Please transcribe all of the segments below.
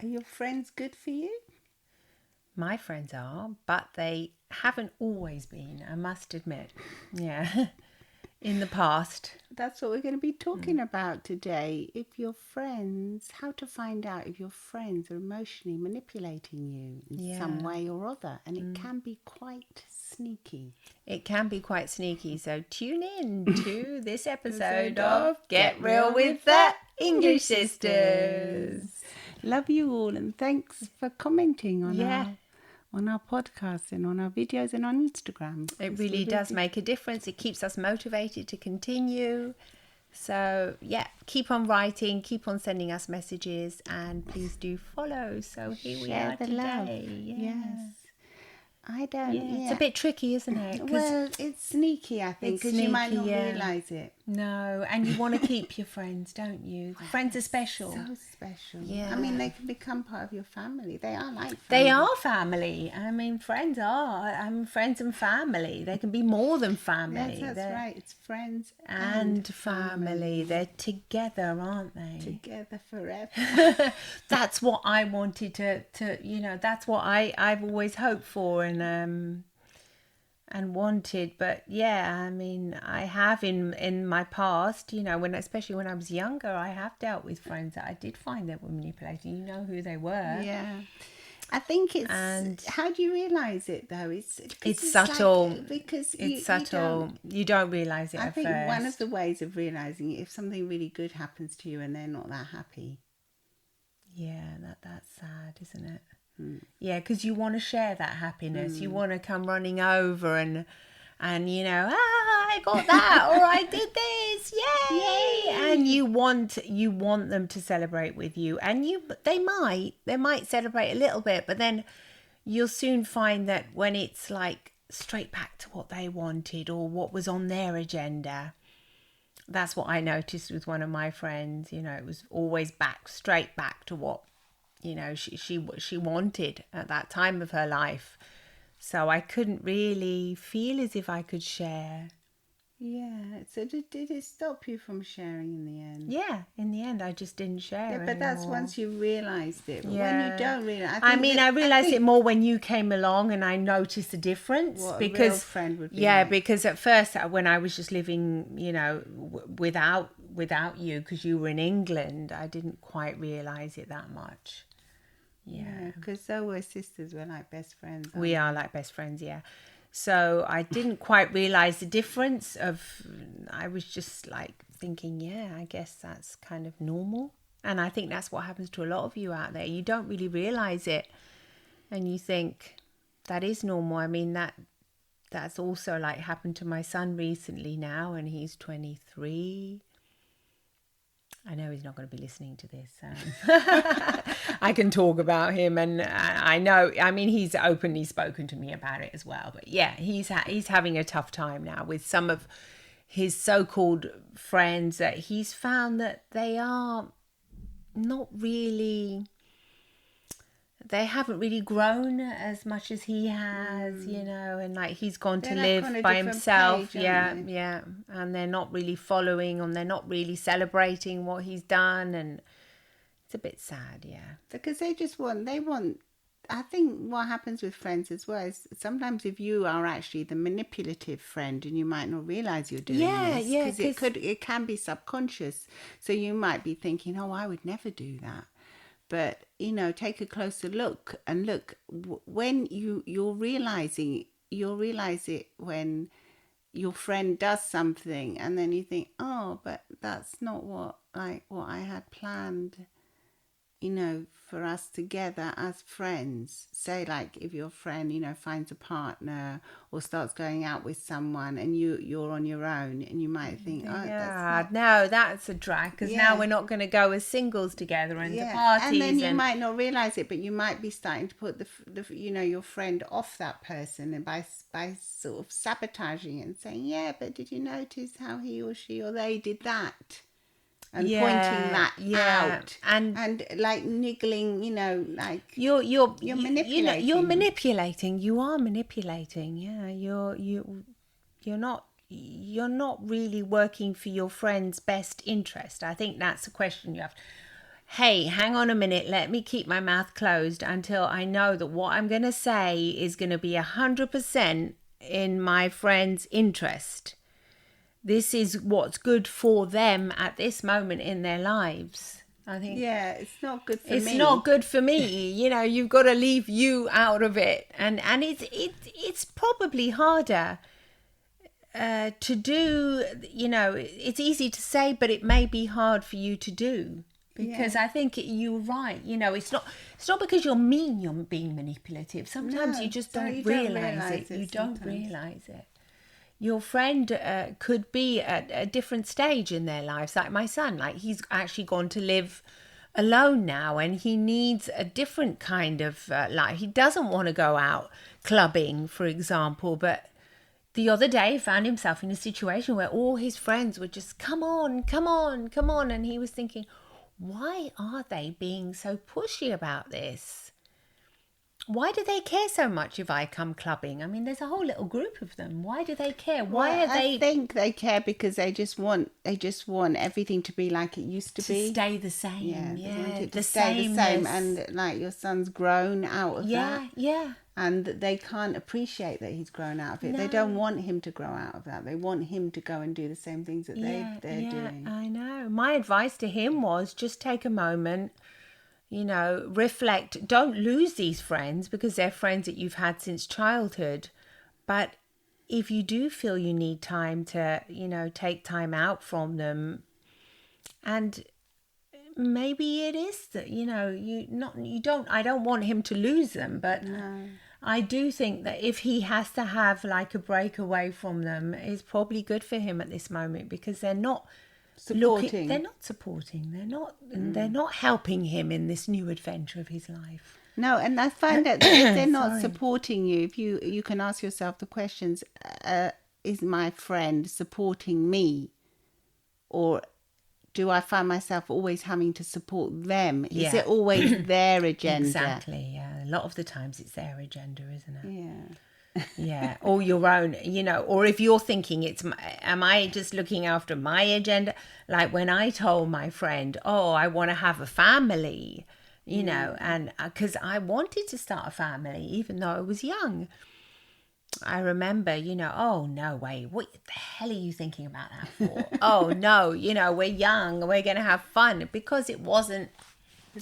Are your friends good for you? My friends are, but they haven't always been, I must admit. Yeah. In the past. That's what we're going to be talking about today. If your friends, how to find out if your friends are emotionally manipulating you in some way or other. And it can be quite sneaky. It can be quite sneaky. So tune in to this episode of Get Real with the English Sisters. Love you all, and thanks for commenting on our podcast and on our videos and on Instagram. It really does make a difference. It keeps us motivated to continue. So, yeah, keep on writing, keep on sending us messages, and please do follow. So here we are today. Love. Yes. I don't. It's a bit tricky, isn't it? Well, it's sneaky, I think, because you might not realise it. No, and you want to keep your friends, don't you? Friends are special. So special. Yeah. I mean, they can become part of your family. They are like family. They are family. I mean, friends and family. They can be more than family. Yes, that's right. It's friends and family. They're together, aren't they? Together forever. That's what I wanted to that's what I've always hoped for and wanted. But yeah, I mean, I have in my past, especially when I was younger, I have dealt with friends that I did find that were manipulating. You know who they were. Yeah. I think how do you realise it though? It's subtle. Like, because it's subtle. You don't realise it at first. I think one of the ways of realising it, if something really good happens to you and they're not that happy. Yeah, that's sad, isn't it? Yeah, because you want to share that happiness. You want to come running over and I got that, or I did this, yay! And you want them to celebrate with you, and they might celebrate a little bit, but then you'll soon find that when it's like straight back to what they wanted or what was on their agenda. That's what I noticed with one of my friends. It was always straight back to what she wanted at that time of her life. So I couldn't really feel as if I could share. Yeah. So did it stop you from sharing in the end? Yeah. In the end, I just didn't share anymore. But that's once you realised it. But when you don't realise... I realised it more when you came along and I noticed the difference. What because, a real friend would be like. Because at first, when I was just living, without you, because you were in England, I didn't quite realise it that much. Yeah, because so we're sisters, we're like best friends. We are like best friends, yeah. So I didn't quite realise the difference I was just like thinking, yeah, I guess that's kind of normal. And I think that's what happens to a lot of you out there. You don't really realise it. And you think, that is normal. I mean, that's also like happened to my son recently now, and he's 23. I know he's not going to be listening to this. I can talk about him, and I know. I mean, he's openly spoken to me about it as well. But yeah, he's having a tough time now with some of his so-called friends that he's found that they are not really. They haven't really grown as much as he has, and like he's gone to live by himself. Page, yeah. And they're not really following, and they're not really celebrating what he's done, and it's a bit sad, yeah. Because they want, I think what happens with friends as well is sometimes if you are actually the manipulative friend and you might not realise you're doing this. Because it can be subconscious. So you might be thinking, oh, I would never do that. But, take a closer look and look when you'll realise it when your friend does something and then you think, oh, but that's not what I had planned, for us together as friends. Say like if your friend, finds a partner or starts going out with someone and you're on your own and you might think, that's a drag because now we're not going to go as singles together and to parties. And then you might not realise it, but you might be starting to put the your friend off that person, and by sort of sabotaging it and saying, yeah, but did you notice how he or she or they did that? And pointing that out and like niggling, like you're manipulating. You're manipulating. You are manipulating. Yeah, you're not really working for your friend's best interest. I think that's the question you have. hey, hang on a minute, let me keep my mouth closed until I know that what I'm going to say is going to be 100% in my friend's interest. This is what's good for them at this moment in their lives. I think it's not good for me. It's not good for me. You've got to leave you out of it. And it's probably harder to do. It's easy to say, but it may be hard for you to do. Because I think you're right. It's not because you're mean you're being manipulative. Sometimes you just don't realize it. You don't realize it. Your friend could be at a different stage in their lives, like my son. Like, he's actually gone to live alone now, and he needs a different kind of life. He doesn't want to go out clubbing, for example, but the other day he found himself in a situation where all his friends were just, come on, come on, come on. And he was thinking, why are they being so pushy about this? Why do they care so much if I come clubbing? I mean, there's a whole little group of them. Why do they care? Why are they? I think they care because they just want everything to be like it used to be. Stay the same. Yeah, they want it to stay the same. And like, your son's grown out of that. Yeah. And they can't appreciate that he's grown out of it. No. They don't want him to grow out of that. They want him to go and do the same things that they're doing. I know. My advice to him was just take a moment, reflect. Don't lose these friends because they're friends that you've had since childhood. But if you do feel you need time to, take time out from them, and maybe it is that, I don't want him to lose them, but no. I do think that if he has to have like a break away from them, it's probably good for him at this moment, because they're not supporting. They're not helping him in this new adventure of his life. No, and I find that if they're not supporting you, if you can ask yourself the questions, is my friend supporting me, or do I find myself always having to support them? Is it always their agenda? Exactly, yeah. A lot of the times it's their agenda, isn't it? Yeah. Yeah, or your own, or if you're thinking am I just looking after my agenda? Like when I told my friend, I want to have a family, and because I wanted to start a family, even though I was young. I remember, oh, no way, what the hell are you thinking about that for? Oh, no, we're young, we're going to have fun, because it wasn't,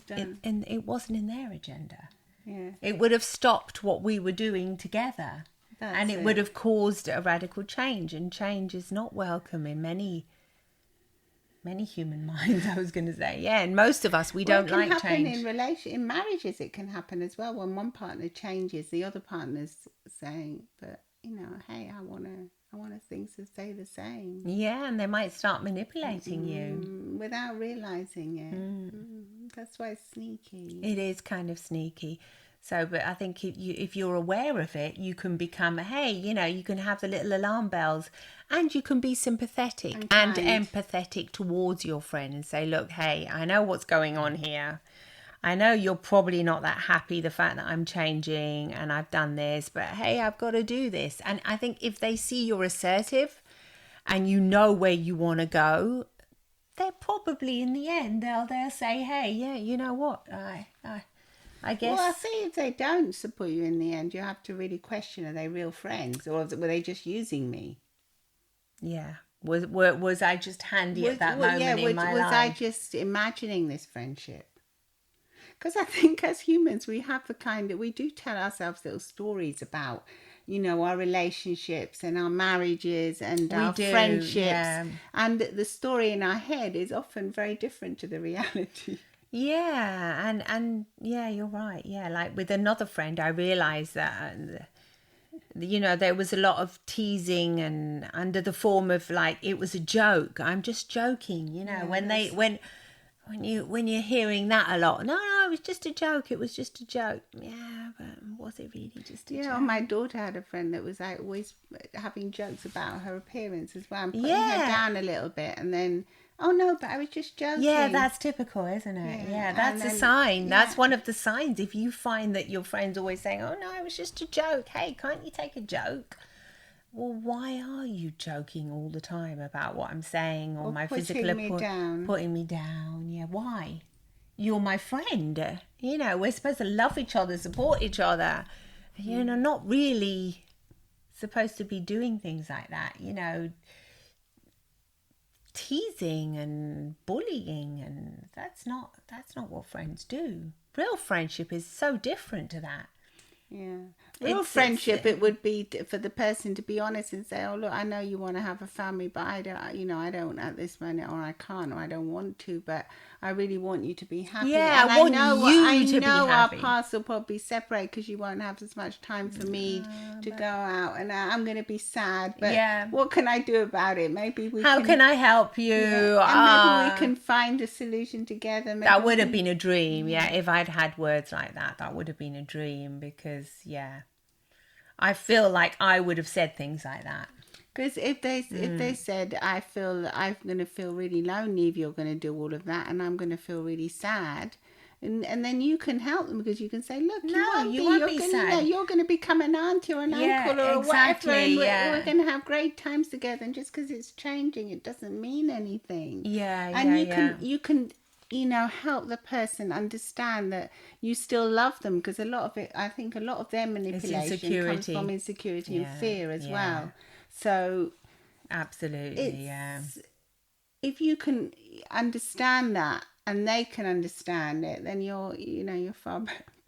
it wasn't in their agenda. Yeah. It would have stopped what we were doing together. And it would have caused a radical change, and change is not welcome in many human minds, I was going to say. Yeah, and most of us, we don't like change. It can happen in marriages, it can happen as well. When one partner changes, the other partner's saying, but, hey, I want things to stay the same. Yeah, and they might start manipulating you. Without realising it. That's why it's sneaky. It is kind of sneaky. So, but I think if you're aware of it, you can become, you can have the little alarm bells, and you can be sympathetic and empathetic towards your friend and say, look, hey, I know what's going on here. I know you're probably not that happy, the fact that I'm changing and I've done this, but hey, I've got to do this. And I think if they see you're assertive and you know where you want to go, they're probably, in the end, they'll say, hey, yeah, you know what, I guess. Well, I think if they don't support you in the end, you have to really question, are they real friends, or were they just using me? Yeah. Was I just handy at that moment in my life? Was I just imagining this friendship? Because I think as humans, we have the kind that we do tell ourselves little stories about, our relationships and our marriages and our friendships. Yeah. And the story in our head is often very different to the reality. Yeah, and yeah, you're right. Yeah, like with another friend, I realised that, there was a lot of teasing and under the form of like, it was a joke. I'm just joking, yeah, when you're hearing that a lot. No, it was just a joke. It was just a joke. Yeah, but was it really just a joke? Yeah, my daughter had a friend that was like always having jokes about her appearance as well, and putting her down a little bit, and then, oh no, but I was just joking. Yeah, that's typical, isn't it? Yeah, that's a sign. Yeah. That's one of the signs. If you find that your friend's always saying, oh no, it was just a joke. Hey, can't you take a joke? Well, why are you joking all the time about what I'm saying or my physical putting me down? Putting me down. Yeah, why? you're my friend. You know, we're supposed to love each other, support each other. You know, not really supposed to be doing things like that. You know, teasing and bullying, and that's not what friends do. Real friendship is so different to that. Yeah. Real friendship, it would be for the person to be honest and say, oh, look, I know you want to have a family, but I don't at this moment, or I can't, or I don't want to, but I really want you to be happy. Yeah, and I want you to be happy. Our paths will probably separate because you won't have as much time for me to go out, and I'm going to be sad, but what can I do about it? Maybe How can I help you? And maybe we can find a solution together. Maybe that would have been a dream, if I'd had words like that. That would have been a dream because, I feel like I would have said things like that. Because if they said, I'm going to feel really lonely if you're going to do all of that, and I'm going to feel really sad, and then you can help them because you can say, look, you won't be sad. You're going to become an auntie or an uncle or whatever, and we're going to have great times together. And just because it's changing, it doesn't mean anything. You can help the person understand that you still love them, because I think a lot of their manipulation comes from insecurity and fear as well. So absolutely, if you can understand that and they can understand it, then you're far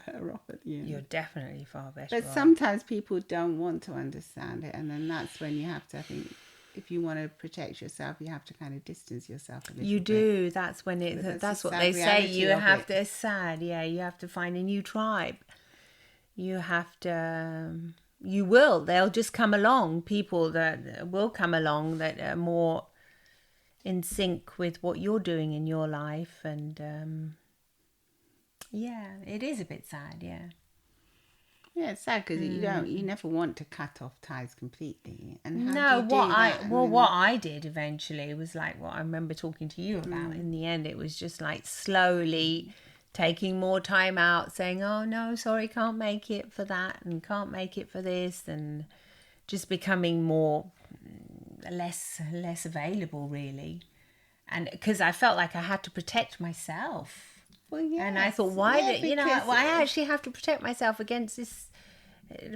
better off at the end. You're definitely far better. But sometimes people don't want to understand it, and then that's when you have to, I think, if you want to protect yourself, you have to kind of distance yourself a little bit. You do. That's when that's what they say. You have to. It's sad. Yeah, you have to find a new tribe. You have to. You will. They'll just come along. People that will come along that are more in sync with what you're doing in your life, and it is a bit sad. Yeah. Yeah, it's sad because you never want to cut off ties completely. And what I did eventually was like what I remember talking to you about. In the end, it was just like slowly taking more time out, saying, "Oh no, sorry, can't make it for that, and can't make it for this," and just becoming less available, really. And because I felt like I had to protect myself. Well, yes. And I thought, I actually have to protect myself against this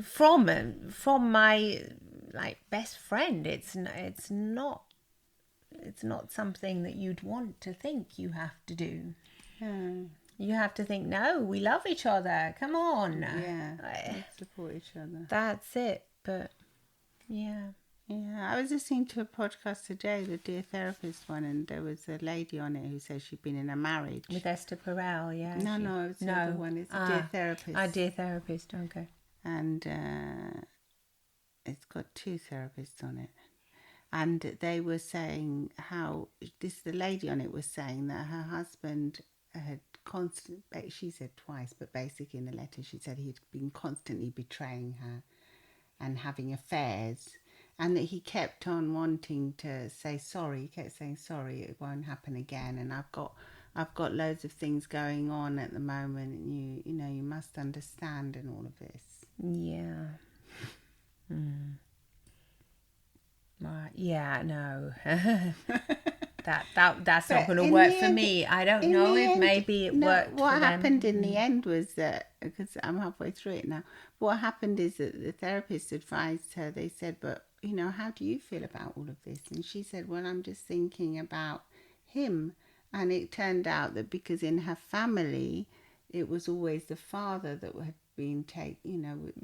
from my best friend. It's not something that you'd want to think you have to do. You have to think, no, we love each other. Come on. Yeah, support each other. That's it. But yeah. Yeah, I was listening to a podcast today, the Dear Therapist one, and there was a lady on it who said she'd been in a marriage. With Esther Perel, yeah. No, it's the other one. It's a Dear Therapist. Dear Therapist, okay. And it's got 2 therapists on it. And they were saying how, the lady on it was saying that her husband had she said twice, but basically in the letter she said he'd been constantly betraying her and having affairs. And that he kept on wanting to say sorry. He kept saying sorry, it won't happen again. And I've got loads of things going on at the moment, and you must understand and all of this. Yeah. Right. Yeah. No. that's not going to work for me. I don't know if maybe it worked. What happened in the end was that, because I'm halfway through it now. What happened is that the therapist advised her. They said, but how do you feel about all of this? And she said, well, I'm just thinking about him. And it turned out that because in her family, it was always the father that had been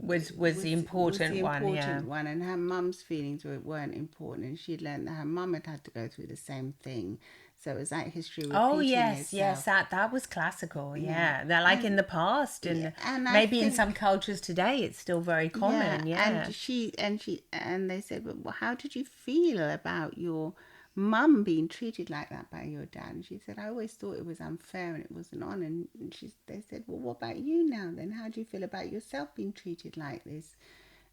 was the important one, and her mum's feelings weren't important, and she'd learned that her mum had to go through the same thing. So it was that history repeating itself. That was classical. Yeah, they're like in the past, and maybe in some cultures today it's still very common. And they said, well, how did you feel about your mum being treated like that by your dad? And she said, I always thought it was unfair and it wasn't on. And they said, well, what about you now then? How do you feel about yourself being treated like this?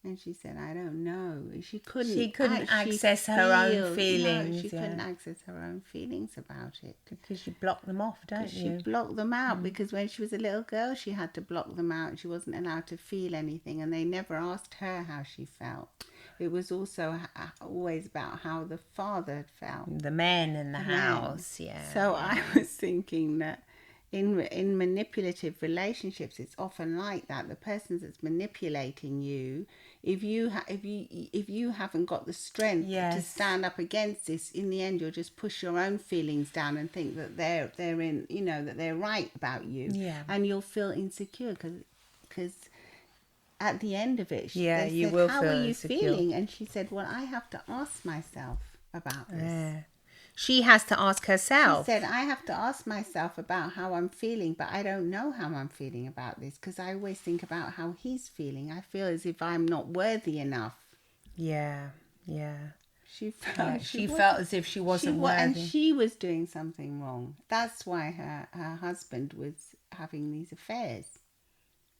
And she said, I don't know. She couldn't access her own feelings. No, she couldn't access her own feelings about it. Because you block them off, don't you? She blocked them out because when she was a little girl, she had to block them out. She wasn't allowed to feel anything, and they never asked her how she felt. It was also always about how the father felt. The men in the house, So I was thinking that, in manipulative relationships, it's often like that. The person that's manipulating you, if you haven't got the strength to stand up against this, in the end you'll just push your own feelings down and think that they're in, that they're right about you, and you'll feel insecure because at the end of it, they said, how are you feeling? And she said, well, I have to ask myself about this. She has to ask herself. She said, I have to ask myself about how I'm feeling, but I don't know how I'm feeling about this because I always think about how he's feeling. I feel as if I'm not worthy enough. Yeah. She felt as if she wasn't worthy. And she was doing something wrong. That's why her husband was having these affairs.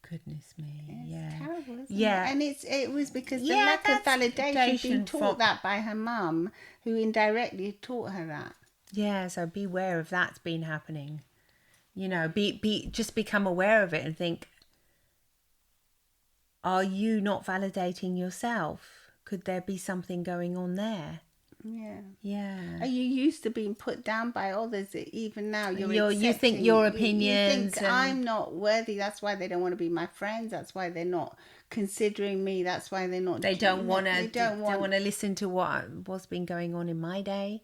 Goodness me. It's terrible, isn't it? And it was because the lack of validation. She'd been taught that by her mum, who indirectly taught her that. Yeah, so beware of that's been happening. Just become aware of it and think, are you not validating yourself? Could there be something going on there? Yeah. Are you used to being put down by others? Even now, you think your opinions. You think I'm not worthy. That's why they don't want to be my friends. That's why they're not considering me. That's why they're not. They don't want to listen to what's been going on in my day.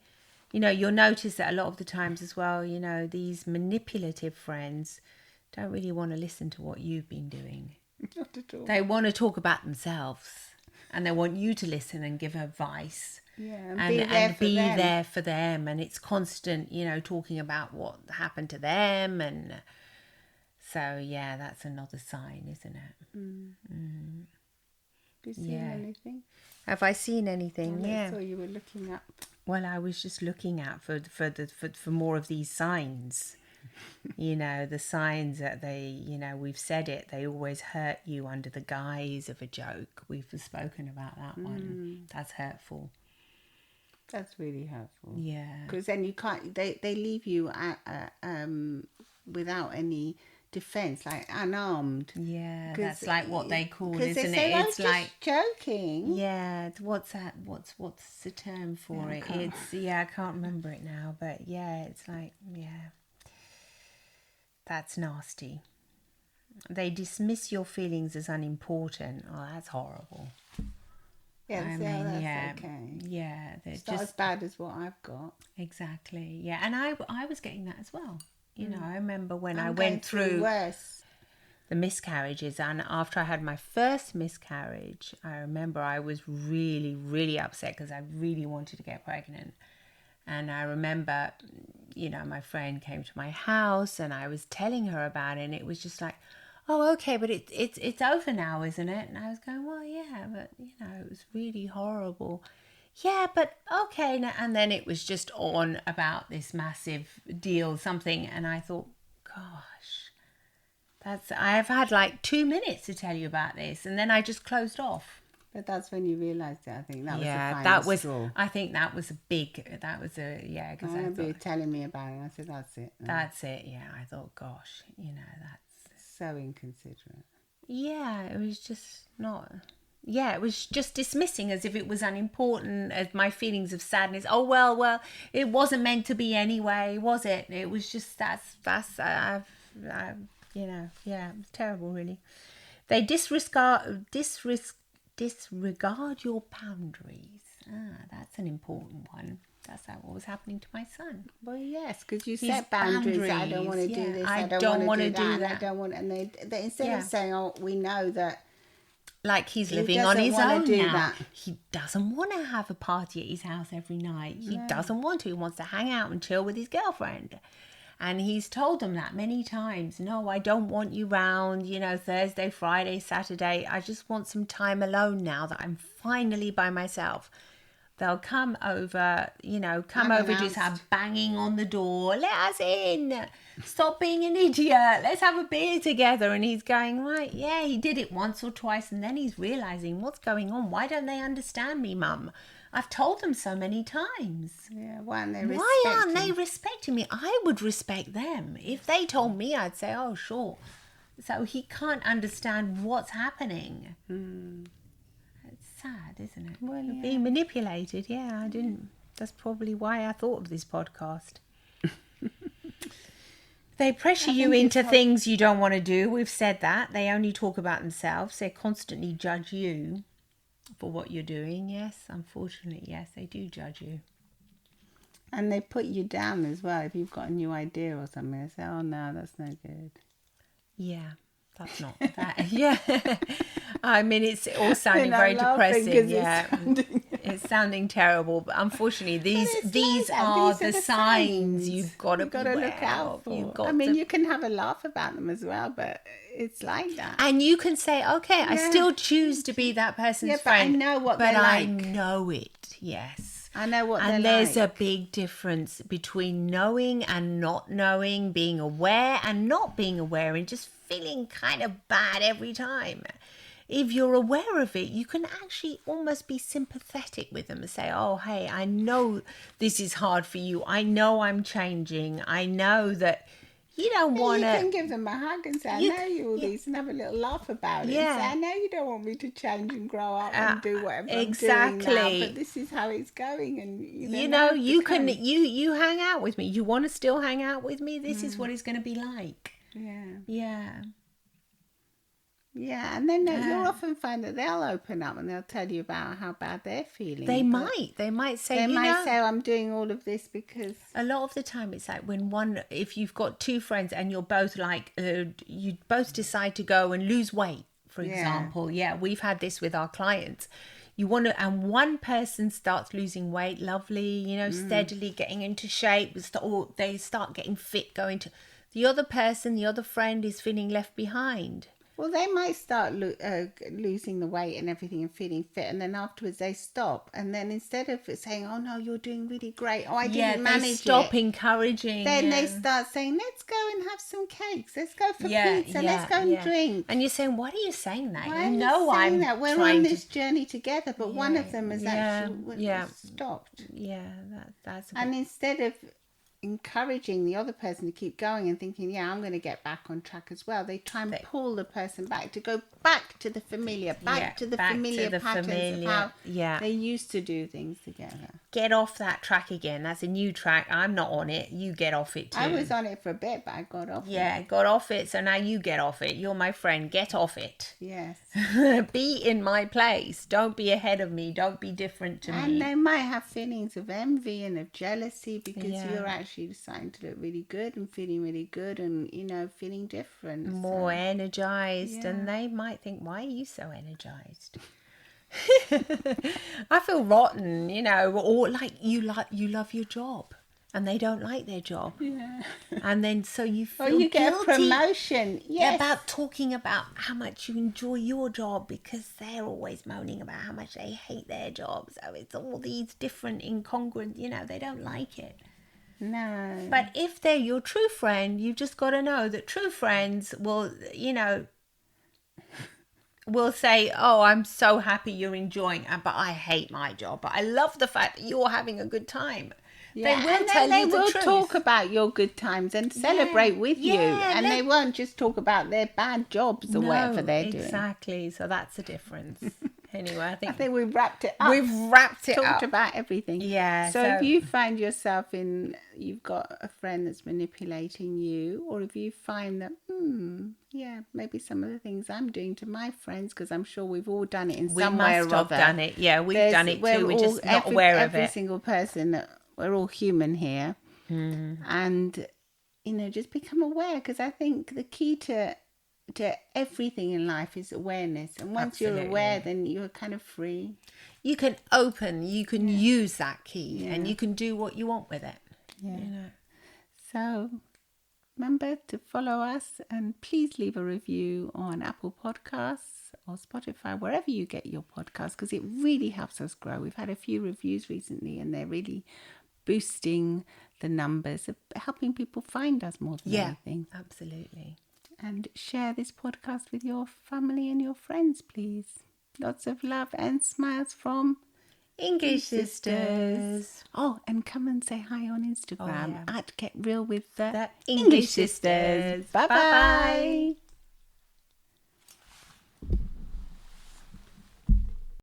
You'll notice that a lot of the times as well. These manipulative friends don't really want to listen to what you've been doing. Not at all. They want to talk about themselves, and they want you to listen and give advice. And be there for them, and it's constant, talking about what happened to them, and so that's another sign, isn't it? Have you seen anything? Have I seen anything? I saw you were looking up. Well, I was just looking at for more of these signs. The signs that we've said it, they always hurt you under the guise of a joke. We've spoken about that one. That's hurtful. That's really hurtful. Yeah. Because then you can't. They leave you without any defense, like unarmed. Yeah, that's like what they call, isn't they say, it? It's like joking. Yeah. What's that? What's the term for it? I can't remember it now. But it's like that's nasty. They dismiss your feelings as unimportant. Oh, that's horrible. That's okay. Yeah, it's not as bad as what I've got. Exactly. Yeah, and I was getting that as well. I remember when I went through worse. The miscarriages, and after I had my first miscarriage, I remember I was really, really upset because I really wanted to get pregnant. And I remember, my friend came to my house and I was telling her about it, and it was just like, oh, okay, but it's over now, isn't it? And I was going, well, yeah, but, it was really horrible. Yeah, but okay. And then it was just on about this massive deal, something. And I thought, gosh, I've had like 2 minutes to tell you about this. And then I just closed off. But that's when you realised it, I think. That was the final straw. I think that was because I remember you telling me about it, and I said, that's it. That's it, yeah. I thought, gosh, that's... So inconsiderate. Yeah, it was just not... Yeah, it was just dismissing as if it was unimportant, as my feelings of sadness. Oh, well, it wasn't meant to be anyway, was it? It was just, it was terrible, really. They disregard your boundaries. That's an important one. That's what was happening to my son. Well, yes, because you set boundaries. I don't want to do this. I don't want to do that. I don't want. And they instead of saying, "Oh, we know that," like he's living on his own now. He doesn't want to have a party at his house every night. He doesn't want to. He wants to hang out and chill with his girlfriend. And he's told them that many times. No, I don't want you round, Thursday, Friday, Saturday. I just want some time alone now that I'm finally by myself. They'll come over, just have banging on the door. Let us in. Stop being an idiot. Let's have a beer together. And he's going, right, yeah, he did it once or twice. And then he's realising, what's going on? Why don't they understand me, Mum? I've told them so many times. Yeah, why aren't they respecting me? I would respect them. If they told me, I'd say, oh, sure. So he can't understand what's happening. It's sad, isn't it? Well, yeah. Being manipulated, I didn't. That's probably why I thought of this podcast. They pressure you into things you don't want to do. We've said that. They only talk about themselves. They constantly judge you for what you're doing. Yes, unfortunately, yes, they do judge you. And they put you down as well. If you've got a new idea or something, they say, oh, no, that's no good. Yeah, that's not that. Yeah. I mean, it's all sounding very depressing. Yeah. It's sounding terrible. But unfortunately, these are the signs you've got to look out for. You can have a laugh about them as well, but it's like that. And you can say, okay, I still choose to be that person's friend. But I know what they're like. I know it, yes. I know what they're like. And there's a big difference between knowing and not knowing, being aware and not being aware, and just feeling kind of bad every time. If you're aware of it, you can actually almost be sympathetic with them and say, oh, hey, I know this is hard for you. I know I'm changing. I know that you don't want to... You can give them a hug and say, I know you all these, and have a little laugh about it. Yeah. And say, I know you don't want me to change and grow up and do whatever I'm doing now, but this is how it's going. And you hang out with me. You want to still hang out with me? This is what it's going to be like. Yeah. Yeah. Yeah, and then you'll often find that they'll open up and they'll tell you about how bad they're feeling. They might say, oh, I'm doing all of this because... A lot of the time it's like if you've got two friends and you're both like, you both decide to go and lose weight, for example. Yeah, we've had this with our clients. And one person starts losing weight, lovely, steadily getting into shape, or they start getting fit, going to... The other person, the other friend is feeling left behind. Well, they might start losing the weight and everything and feeling fit, and then afterwards they stop. And then instead of saying, "Oh no, you're doing really great," "Oh, I didn't manage it," stop encouraging. Then they start saying, "Let's go and have some cakes. Let's go for pizza. Let's go and drink." And you're saying, "Why are you saying that? Why I'm that? We're on this journey together." But one of them has actually stopped. Yeah, that's. And instead of encouraging the other person to keep going and thinking, I'm going to get back on track as well, they try and pull the person back to go back to the familiar, patterns of how they used to do things together. Get off that track again. That's a new track. I'm not on it. You get off it too. I was on it for a bit, but I got off it. Yeah, got off it. So now you get off it. You're my friend. Get off it. Yes. Be in my place. Don't be ahead of me. Don't be different to me. And they might have feelings of envy and of jealousy because you're actually starting to look really good and feeling really good and, feeling different. More energized. Yeah. And they might think, why are you so energized? I feel rotten, or like you love your job and they don't like their job. Yeah. And then so you feel you get a promotion. Yes. About talking about how much you enjoy your job because they're always moaning about how much they hate their job. So it's all these different incongruent, they don't like it. No. But if they're your true friend, you've just got to know that true friends will, will say, oh, I'm so happy you're enjoying it, but I hate my job. But I love the fact that you're having a good time. Yeah, they will talk about your good times and celebrate with you. And they won't just talk about their bad jobs or whatever they're doing. Exactly. So that's the difference. Anyway, I think we've wrapped it up. Talked about everything. Yeah. So if you find yourself you've got a friend that's manipulating you, or if you find that, maybe some of the things I'm doing to my friends, because I'm sure we've all done it in some way or other. We must have done it. Yeah, we've done it too. We're just not aware of it. Every single person, we're all human here. And, just become aware, because I think the key to everything in life is awareness, and once you're aware, then you're kind of free. You can use that key, and you can do what you want with it. So remember to follow us, and please leave a review on Apple Podcasts or Spotify, wherever you get your podcasts, because it really helps us grow. We've had a few reviews recently and they're really boosting the numbers of helping people find us more than anything. Absolutely. And share this podcast with your family and your friends, please. Lots of love and smiles from English Sisters. Oh, and come and say hi on Instagram at Get Real with the English Sisters. Bye-bye.